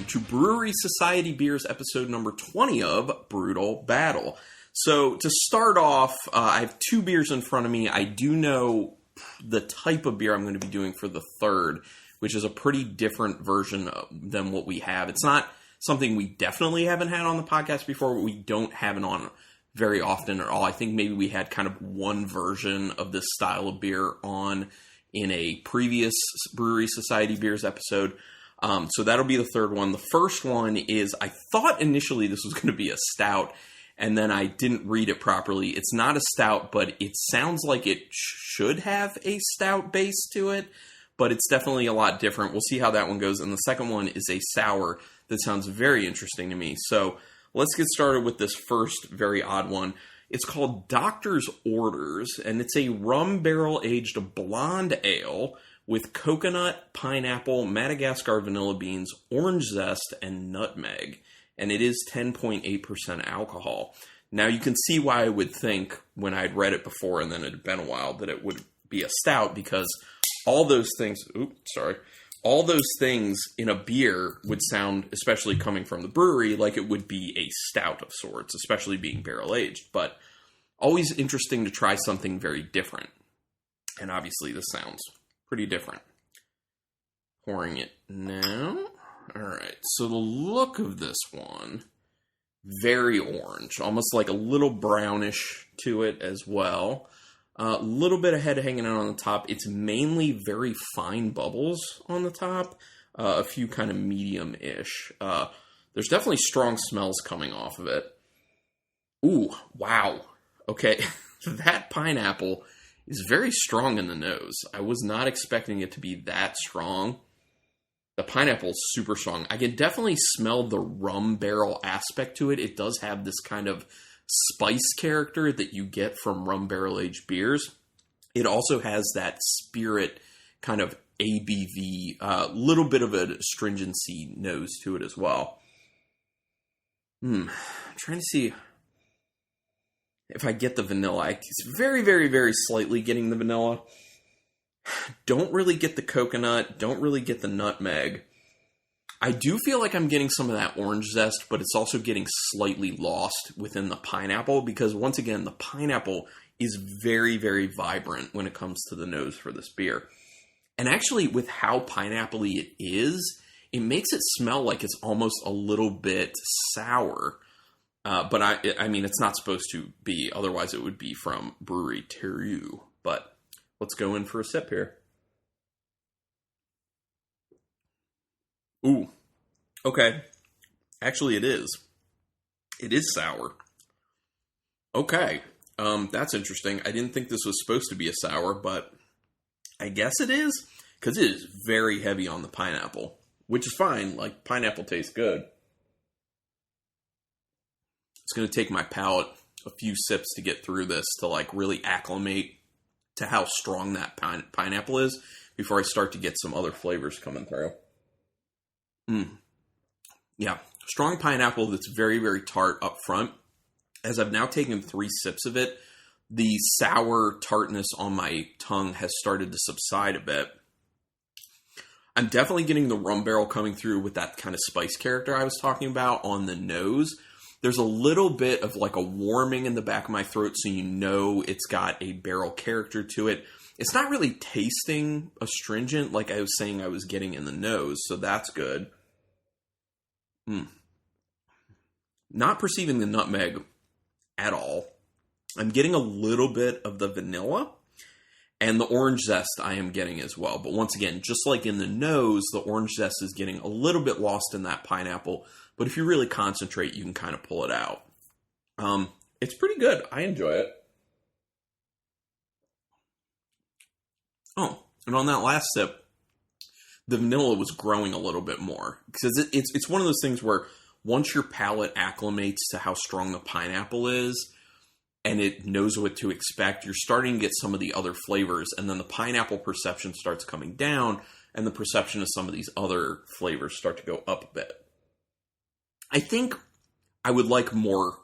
to Bruery Society Beers, episode number 20 of Brutal Battle. So, to start off, I have two beers in front of me. I do know the type of beer I'm going to be doing for the third, which is a pretty different version than what we have. It's not something we definitely haven't had on the podcast before, but we don't have it on very often at all. I think maybe we had kind of one version of this style of beer on in a previous Bruery Society Beers episode. So that'll be the third one. The first one is, I thought initially this was going to be a stout, and then I didn't read it properly. It's not a stout, but it sounds like it should have a stout base to it, but it's definitely a lot different. We'll see how that one goes. And the second one is a sour that sounds very interesting to me. So let's get started with this first very odd one. It's called Doctor's Orders, and it's a rum barrel-aged blonde ale with coconut, pineapple, Madagascar vanilla beans, orange zest, and nutmeg. And it is 10.8% alcohol. Now, you can see why I would think, when I'd read it before and then it had been a while, that it would be a stout, because all those things, all those things in a beer would sound, especially coming from the brewery, like it would be a stout of sorts, especially being barrel-aged. But always interesting to try something very different. And obviously this sounds pretty different. Pouring it now. Alright, so the look of this one, very orange. Almost like a little brownish to it as well. A little bit of head hanging out on the top. It's mainly very fine bubbles on the top. A few kind of medium-ish. There's definitely strong smells coming off of it. Ooh, wow. Okay, that pineapple is very strong in the nose. I was not expecting it to be that strong. The pineapple is super strong. I can definitely smell the rum barrel aspect to it. It does have this kind of spice character that you get from rum barrel-aged beers. It also has that spirit kind of ABV, little bit of a stringency nose to it as well. I'm trying to see if I get the vanilla. It's very, very, very slightly getting the vanilla. Don't really get the coconut. Don't really get the nutmeg. I do feel like I'm getting some of that orange zest, but it's also getting slightly lost within the pineapple, because once again, the pineapple is very, very vibrant when it comes to the nose for this beer. And actually, with how pineapple-y it is, it makes it smell like it's almost a little bit sour. But I mean, it's not supposed to be, otherwise it would be from Bruery TerreuBQ. But let's go in for a sip here. Ooh, okay. Actually, it is. It is sour. Okay, that's interesting. I didn't think this was supposed to be a sour, but I guess it is, because it is very heavy on the pineapple, which is fine. Like, pineapple tastes good. It's going to take my palate a few sips to get through this to, like, really acclimate to how strong that pineapple is before I start to get some other flavors coming through. Yeah, strong pineapple that's very, very tart up front. As I've now taken 3 sips of it, the sour tartness on my tongue has started to subside a bit. I'm definitely getting the rum barrel coming through with that kind of spice character I was talking about on the nose. There's a little bit of like a warming in the back of my throat, so you know it's got a barrel character to it. It's not really tasting astringent like I was saying I was getting in the nose, so that's good. Not perceiving the nutmeg at all. I'm getting a little bit of the vanilla, and the orange zest I am getting as well. But once again, just like in the nose, the orange zest is getting a little bit lost in that pineapple. But if you really concentrate, you can kind of pull it out. It's pretty good. I enjoy it. Oh, and on that last sip, the vanilla was growing a little bit more. Because it's one of those things where once your palate acclimates to how strong the pineapple is, and it knows what to expect, you're starting to get some of the other flavors, and then the pineapple perception starts coming down, and the perception of some of these other flavors start to go up a bit. I think I would like more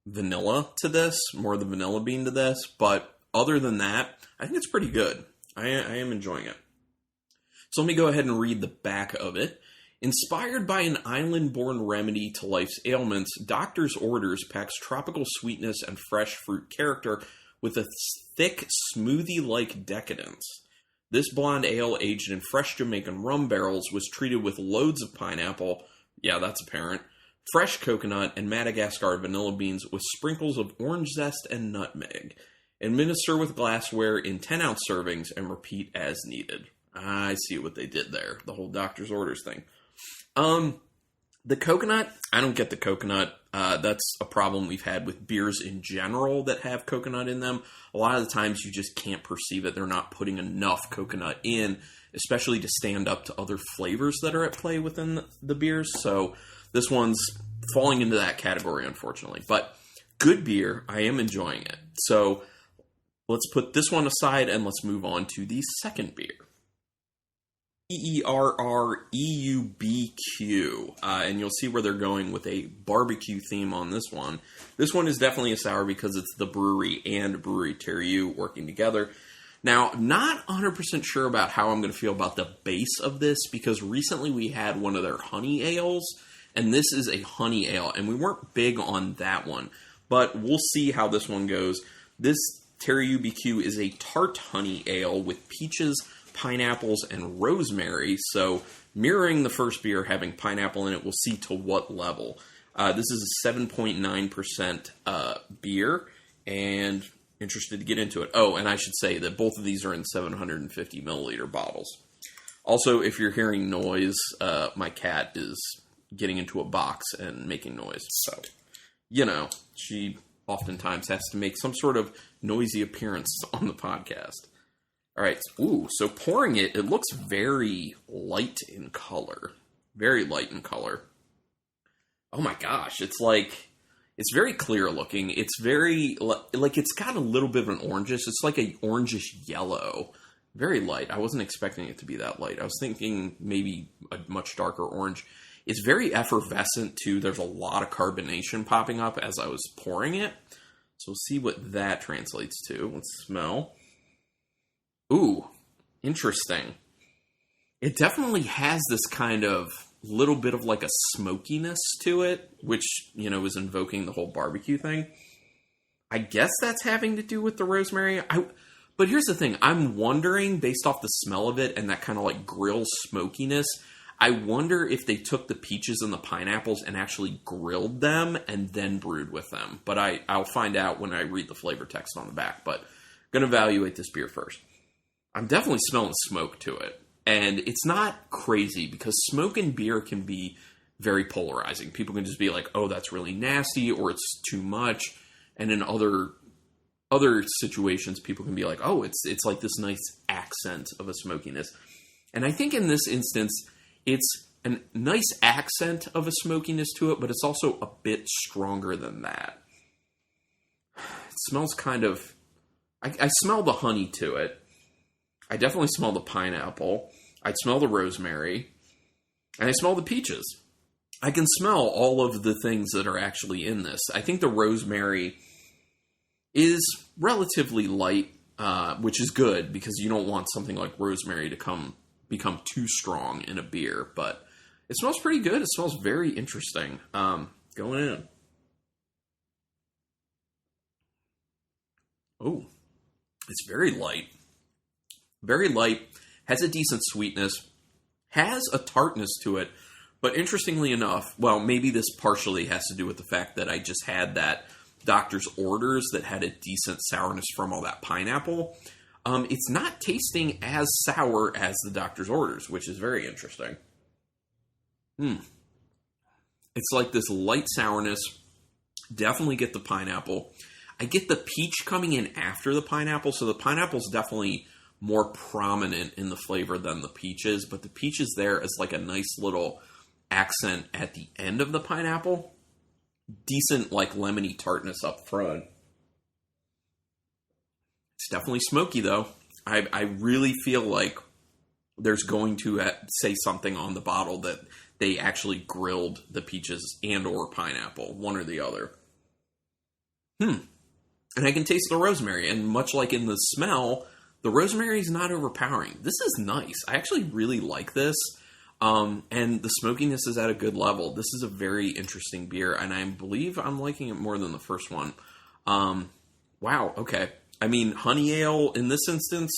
vanilla to this, more of the vanilla bean to this, but other than that, I think it's pretty good. I am enjoying it. So let me go ahead and read the back of it. Inspired by an island-born remedy to life's ailments, Doctor's Orders packs tropical sweetness and fresh fruit character with a thick, smoothie-like decadence. This blonde ale, aged in fresh Jamaican rum barrels, was treated with loads of pineapple, yeah, that's apparent, fresh coconut, and Madagascar vanilla beans with sprinkles of orange zest and nutmeg. Administer with glassware in 10-ounce servings and repeat as needed. I see what they did there, the whole Doctor's Orders thing. The coconut, I don't get the coconut. That's a problem we've had with beers in general that have coconut in them. A lot of the times you just can't perceive it. They're not putting enough coconut in, especially to stand up to other flavors that are at play within the beers. So this one's falling into that category, unfortunately. But good beer. I am enjoying it. So let's put this one aside and let's move on to the second beer. TerreuBQ, and you'll see where they're going with a barbecue theme on this one. This one is definitely a sour because it's the Bruery and Bruery Terreux working together. Now, not 100% sure about how I'm going to feel about the base of this because recently we had one of their honey ales, and this is a honey ale, and we weren't big on that one, but we'll see how this one goes. This TerreuBQ is a tart honey ale with peaches, pineapples, and rosemary, so mirroring the first beer having pineapple in it, we'll see to what level. This is a 7.9% beer, and interested to get into it. Oh, and I should say that both of these are in 750 milliliter bottles. Also, if you're hearing noise, my cat is getting into a box and making noise, so, you know, she oftentimes has to make some sort of noisy appearance on the podcast. All right, ooh, so pouring it, it looks very light in color. Very light in color. Oh my gosh, it's very clear looking. It's very, like it's got a little bit of an orangish. It's like a orangish yellow. Very light. I wasn't expecting it to be that light. I was thinking maybe a much darker orange. It's very effervescent too. There's a lot of carbonation popping up as I was pouring it. So we'll see what that translates to. Let's smell. Ooh, interesting. It definitely has this kind of little bit of like a smokiness to it, which, you know, is invoking the whole barbecue thing. I guess that's having to do with the rosemary. But here's the thing. I'm wondering, based off the smell of it and that kind of like grill smokiness, I wonder if they took the peaches and the pineapples and actually grilled them and then brewed with them. But I'll find out when I read the flavor text on the back. But I'm going to evaluate this beer first. I'm definitely smelling smoke to it. And it's not crazy because smoke in beer can be very polarizing. People can just be like, oh, that's really nasty or it's too much. And in other situations, people can be like, oh, it's like this nice accent of a smokiness. And I think in this instance, it's a nice accent of a smokiness to it, but it's also a bit stronger than that. It smells kind of... I smell the honey to it. I definitely smell the pineapple. I smell the rosemary. And I smell the peaches. I can smell all of the things that are actually in this. I think the rosemary is relatively light, which is good because you don't want something like rosemary to become too strong in a beer. But it smells pretty good. It smells very interesting. Going in. Oh, it's very light. Very light, has a decent sweetness, has a tartness to it, but interestingly enough, well, maybe this partially has to do with the fact that I just had that Doctor's Orders that had a decent sourness from all that pineapple. It's not tasting as sour as the Doctor's Orders, which is very interesting. It's like this light sourness, definitely get the pineapple. I get the peach coming in after the pineapple, so the pineapple's definitely more prominent in the flavor than the peaches, but the peach is there as like a nice little accent at the end of the pineapple. Decent like lemony tartness up front. It's definitely smoky though. I really feel like there's going to say something on the bottle that they actually grilled the peaches and or pineapple, one or the other. And I can taste the rosemary, and much like in the smell, the rosemary is not overpowering. This is nice. I actually really like this. And the smokiness is at a good level. This is a very interesting beer, and I believe I'm liking it more than the first one. Wow, okay. I mean, honey ale, in this instance,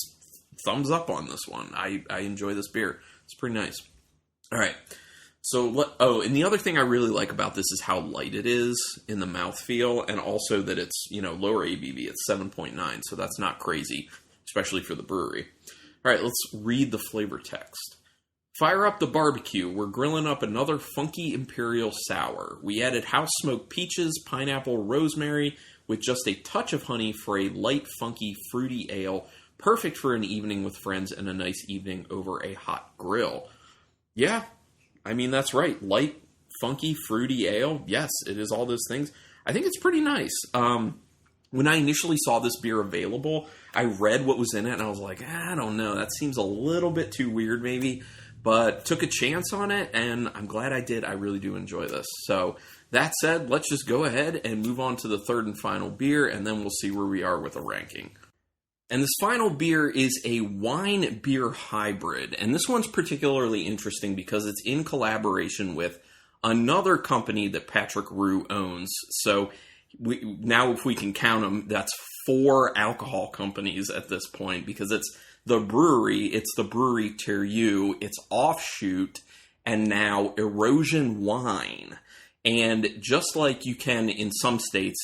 thumbs up on this one. I enjoy this beer. It's pretty nice. All right. So, and the other thing I really like about this is how light it is in the mouthfeel, and also that it's, lower ABV. It's 7.9, so that's not crazy, especially for the brewery. All right, let's read the flavor text. Fire up the barbecue. We're grilling up another funky imperial sour. We added house-smoked peaches, pineapple, rosemary, with just a touch of honey for a light, funky, fruity ale, perfect for an evening with friends and a nice evening over a hot grill. Yeah, I mean, that's right. Light, funky, fruity ale. Yes, it is all those things. I think it's pretty nice. When I initially saw this beer available, I read what was in it, and I was like, I don't know. That seems a little bit too weird, maybe. But took a chance on it, and I'm glad I did. I really do enjoy this. So that said, let's just go ahead and move on to the third and final beer, and then we'll see where we are with a ranking. And this final beer is a wine-beer hybrid. And this one's particularly interesting because it's in collaboration with another company that Patrick Roux owns. So now if we can count them, that's 4 alcohol companies at this point, because it's the Bruery, it's the Bruery TerreuBQ, it's Offshoot, and now Erosion Wine. And just like you can in some states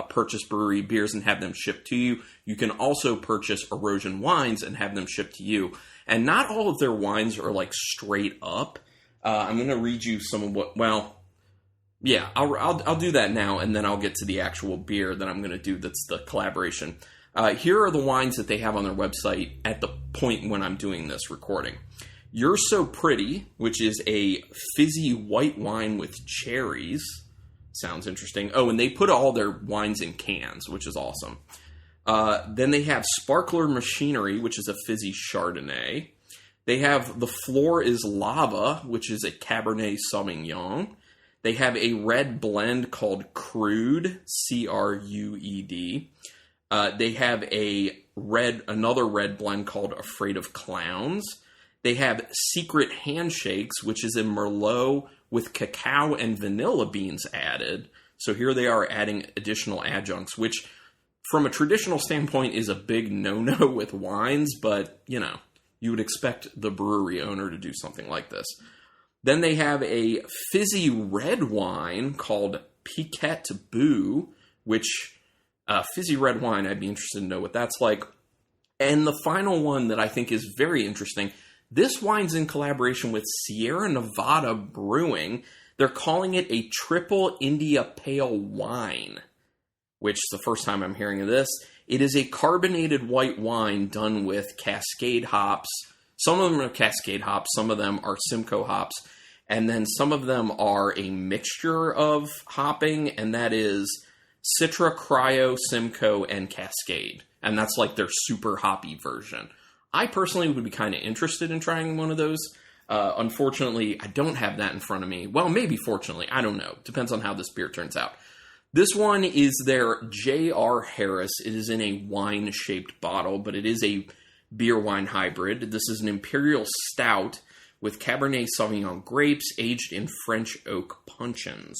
purchase brewery beers and have them shipped to you, you can also purchase Erosion wines and have them shipped to you. And not all of their wines are like straight up. I'm going to read you some of what. Well, yeah, I'll do that now, and then I'll get to the actual beer that I'm going to do. That's the collaboration. Here are the wines that they have on their website at the point when I'm doing this recording. You're So Pretty, which is a fizzy white wine with cherries. Sounds interesting. Oh, and they put all their wines in cans, which is awesome. Then they have Sparkler Machinery, which is a fizzy Chardonnay. They have The Floor is Lava, which is a Cabernet Sauvignon. They have a red blend called Crude, C-R-U-E-D. They have another red blend called Afraid of Clowns. They have Secret Handshakes, which is a Merlot with cacao and vanilla beans added. So here they are adding additional adjuncts, which from a traditional standpoint is a big no-no with wines, but, you would expect the brewery owner to do something like this. Then they have a fizzy red wine called Piquet Boo, which, fizzy red wine, I'd be interested to know what that's like. And the final one that I think is very interesting, this wine's in collaboration with Sierra Nevada Brewing. They're calling it a Triple India Pale Wine, which is the first time I'm hearing of this. It is a carbonated white wine done with Cascade hops. Some of them are Cascade hops, some of them are Simcoe hops, and then some of them are a mixture of hopping, and that is Citra, Cryo, Simcoe, and Cascade. And that's like their super hoppy version. I personally would be kind of interested in trying one of those. Unfortunately, I don't have that in front of me. Well, maybe fortunately. I don't know. Depends on how this beer turns out. This one is their J.R. Harris. It is in a wine-shaped bottle, but it is a beer-wine hybrid. This is an Imperial Stout with Cabernet Sauvignon grapes aged in French oak puncheons.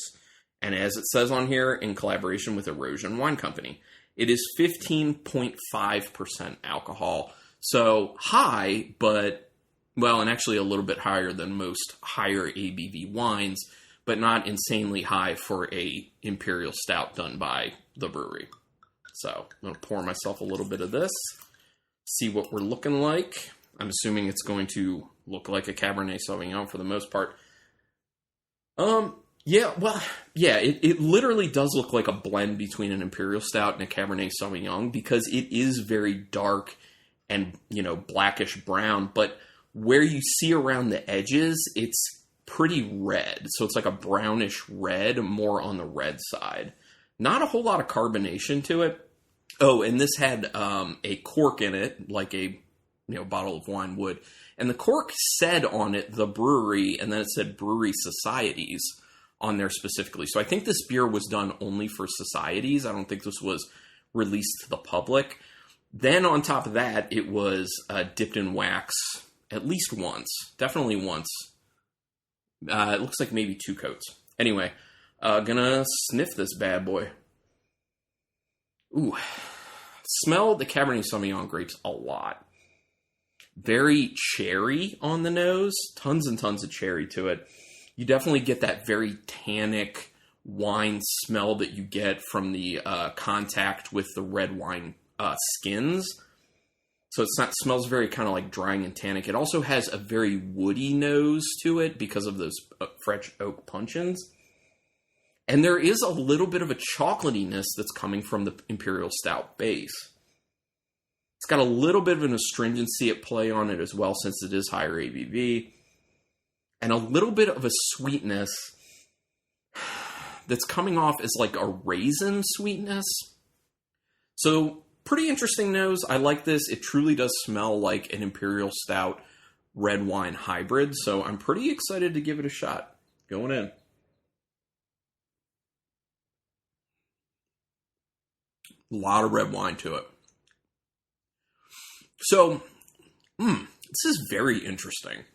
And as it says on here, in collaboration with Erosion Wine Company. It is 15.5% alcohol. So high, but, well, and actually a little bit higher than most higher ABV wines, but not insanely high for a Imperial Stout done by the brewery. So I'm going to pour myself a little bit of this, see what we're looking like. I'm assuming it's going to look like a Cabernet Sauvignon for the most part. It literally does look like a blend between an Imperial Stout and a Cabernet Sauvignon because it is very dark and, blackish brown, but where you see around the edges, it's pretty red. So it's like a brownish red, more on the red side. Not a whole lot of carbonation to it. Oh, and this had a cork in it, like a bottle of wine would. And the cork said on it, the brewery, and then it said Brewery Societies on there specifically. So I think this beer was done only for societies. I don't think this was released to the public. Then on top of that, it was dipped in wax at least once. Definitely once. It looks like maybe 2 coats. Anyway, gonna sniff this bad boy. Ooh. Smell the Cabernet Sauvignon grapes a lot. Very cherry on the nose. Tons and tons of cherry to it. You definitely get that very tannic wine smell that you get from the contact with the red wine skins. So smells very kind of like drying and tannic. It also has a very woody nose to it because of those French oak puncheons. And there is a little bit of a chocolatiness that's coming from the Imperial Stout base. It's got a little bit of an astringency at play on it as well, since it is higher ABV. And a little bit of a sweetness that's coming off as like a raisin sweetness. So, pretty interesting nose. I like this. It truly does smell like an Imperial Stout red wine hybrid. So, I'm pretty excited to give it a shot. Going in. A lot of red wine to it. So, this is very interesting.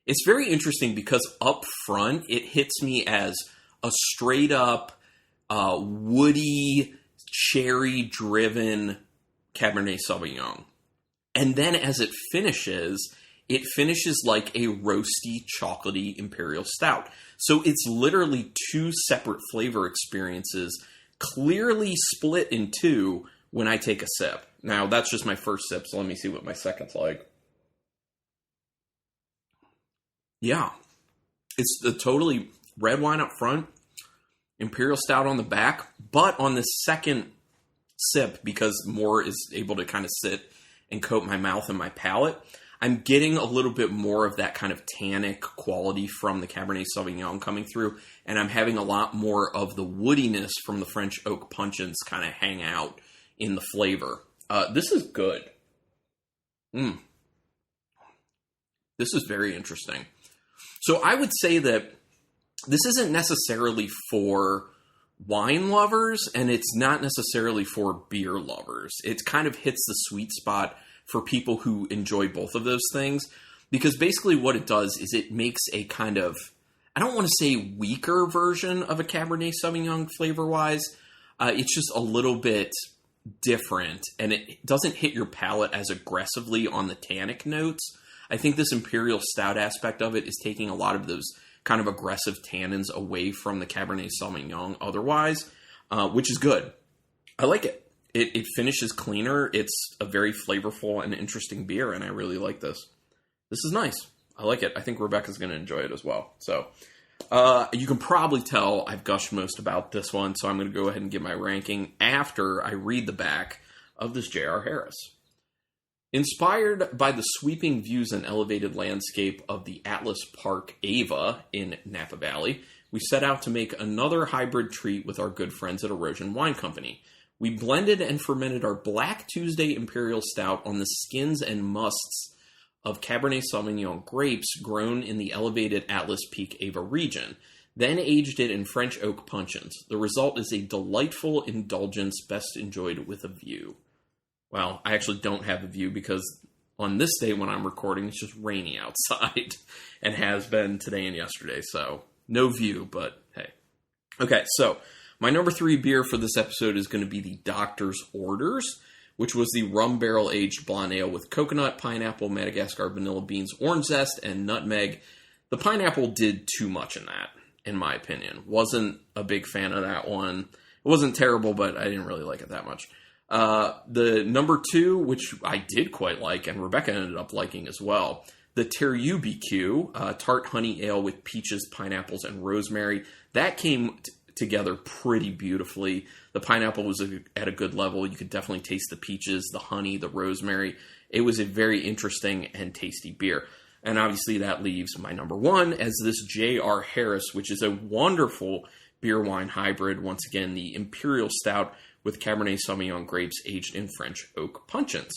It's very interesting because up front, it hits me as a straight up, woody, cherry-driven Cabernet Sauvignon. And then as it finishes like a roasty, chocolatey Imperial Stout. So it's literally 2 separate flavor experiences, clearly split in 2 when I take a sip. Now, that's just my first sip, so let me see what my second's like. Yeah. It's the totally red wine up front, Imperial Stout on the back, but on the second sip, because more is able to kind of sit and coat my mouth and my palate, I'm getting a little bit more of that kind of tannic quality from the Cabernet Sauvignon coming through, and I'm having a lot more of the woodiness from the French oak puncheons kind of hang out in the flavor. This is good. This is very interesting. So I would say that this isn't necessarily for wine lovers, and it's not necessarily for beer lovers. It kind of hits the sweet spot for people who enjoy both of those things, because basically what it does is it makes a kind of, I don't want to say weaker version of a Cabernet Sauvignon flavor-wise. It's just a little bit different, and it doesn't hit your palate as aggressively on the tannic notes. I think this Imperial Stout aspect of it is taking a lot of those kind of aggressive tannins away from the Cabernet Sauvignon otherwise, which is good. I like it. It finishes cleaner. It's a very flavorful and interesting beer, and I really like this. This is nice. I like it. I think Rebecca's going to enjoy it as well. So, you can probably tell I've gushed most about this one, so I'm going to go ahead and give my ranking after I read the back of this J.R. Harris. Inspired by the sweeping views and elevated landscape of the Atlas Park Ava in Napa Valley, we set out to make another hybrid treat with our good friends at Erosion Wine Company. We blended and fermented our Black Tuesday Imperial Stout on the skins and musts of Cabernet Sauvignon grapes grown in the elevated Atlas Peak Ava region, then aged it in French oak puncheons. The result is a delightful indulgence best enjoyed with a view. Well, I actually don't have a view because on this day when I'm recording, it's just rainy outside and has been today and yesterday. So no view, but hey. Okay, so my number 3 beer for this episode is going to be the Doctor's Orders, which was the rum barrel aged blonde ale with coconut, pineapple, Madagascar vanilla beans, orange zest, and nutmeg. The pineapple did too much in that, in my opinion. Wasn't a big fan of that one. It wasn't terrible, but I didn't really like it that much. The number 2, which I did quite like, and Rebecca ended up liking as well, the TerreuBQ, tart honey ale with peaches, pineapples, and rosemary. That came together pretty beautifully. The pineapple was at a good level. You could definitely taste the peaches, the honey, the rosemary. It was a very interesting and tasty beer. And obviously that leaves my number 1 as this J.R. Harris, which is a wonderful beer-wine hybrid. Once again, the Imperial Stout with Cabernet Sauvignon grapes aged in French oak puncheons.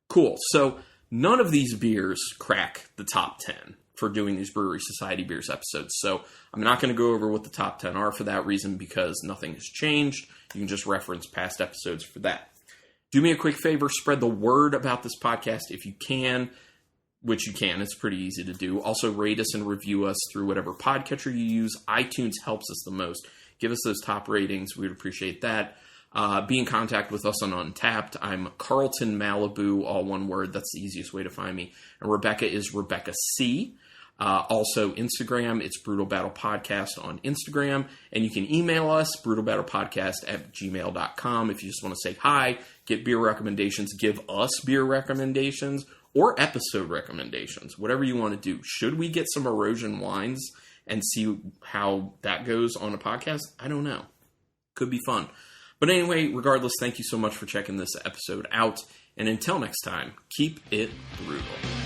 Cool. So none of these beers crack the top 10 for doing these Brewery Society Beers episodes. So I'm not going to go over what the top 10 are for that reason, because nothing has changed. You can just reference past episodes for that. Do me a quick favor, spread the word about this podcast if you can. which you can. It's pretty easy to do. Also, rate us and review us through whatever podcatcher you use. iTunes helps us the most. Give us those top ratings. We'd appreciate that. Be in contact with us on Untapped. I'm Carlton Malibu, all one word. That's the easiest way to find me. And Rebecca is Rebecca C. Also, Instagram, it's Brutal Battle Podcast on Instagram. And you can email us, brutalbattlepodcast@gmail.com. If you just want to say hi, get beer recommendations, give us beer recommendations, or episode recommendations, whatever you want to do. Should we get some Erosion wines and see how that goes on a podcast? I don't know. Could be fun. But anyway, regardless, thank you so much for checking this episode out. And until next time, keep it brutal.